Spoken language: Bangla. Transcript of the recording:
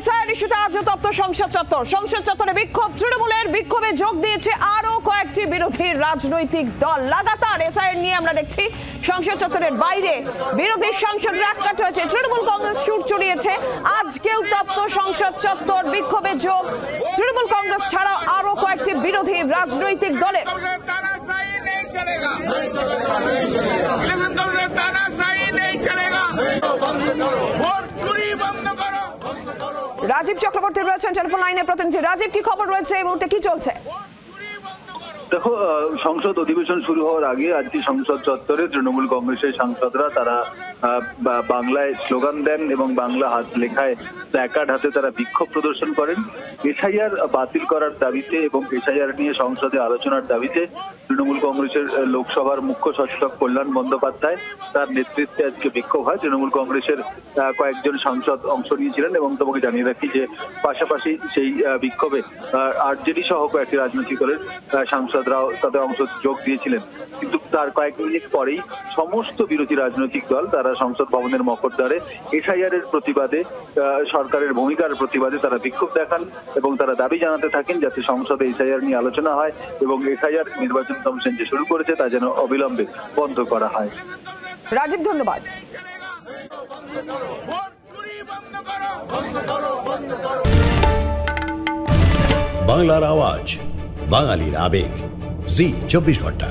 এসআইআর ইস্যুতে আজ তপ্ত সংসদ চত্বরে বিক্ষোভ। তৃণমূলের বিক্ষোভে যোগ দিয়েছে আরো কয়েকটি বিরোধী রাজনৈতিক দল। লাগাতার এসআইআর নিয়ে আমরা দেখছি সংসদ চত্বরের বাইরে বিরোধী সাংসদরা এককাট হয়েছে। তৃণমূল কংগ্রেস সুর চড়িয়েছে। আজকেও তপ্ত সংসদ চত্বর, বিক্ষোভে যোগ তৃণমূল কংগ্রেস ছাড়াও আরো কয়েকটি বিরোধী রাজনৈতিক দলের। রাজীব চক্রবর্তী রয়েছেন টেলিফোন লাইনে প্রতিনিধি। রাজীব, কি খবর রয়েছে এই মুহূর্তে, কি চলছে? দেখো, সংসদ অধিবেশন শুরু হওয়ার আগে আজকে সংসদ চত্বরে তৃণমূল কংগ্রেসের সাংসদরা তারা বাংলায় স্লোগান দেন এবং বাংলা হাত লেখায় প্ল্যাকার্ড হাতে তারা বিক্ষোভ প্রদর্শন করেন। এসআইআর বাতিল করার দাবিতে এবং এসআইআর নিয়ে সংসদে আলোচনার দাবিতে তৃণমূল কংগ্রেসের লোকসভার মুখ্য সচেতক কল্যাণ বন্দ্যোপাধ্যায় তার নেতৃত্বে আজকে বিক্ষোভ হয়। তৃণমূল কংগ্রেসের কয়েকজন সাংসদ অংশ নিয়েছিলেন এবং তোমাকে জানিয়ে রাখি যে পাশাপাশি সেই বিক্ষোভে আরজেডি সহ কয়েকটি রাজনৈতিক দলের সাংসদরাও তাদের অংশ যোগ দিয়েছিলেন। কিন্তু তার কয়েক মিনিট পরেই সমস্ত বিরোধী রাজনৈতিক দল তারা সংসদ ভবনের মকদ্দরে এসআইআর এর প্রতিবাদে, সরকারের ভূমিকার প্রতিবাদে তারা বিক্ষোভ দেখান এবং তারা দাবি জানাতে থাকেন যাতে সংসদে এসআইআর নিয়ে আলোচনা হয় এবং এসআইআর নির্বাচন কমিশন যে শুরু করেছে তা যেন অবিলম্বে বন্ধ করা হয়। রাজীব, ধন্যবাদ। বাংলার আওয়াজ, বাঙালির আবেগ, জি 24 ঘন্টা।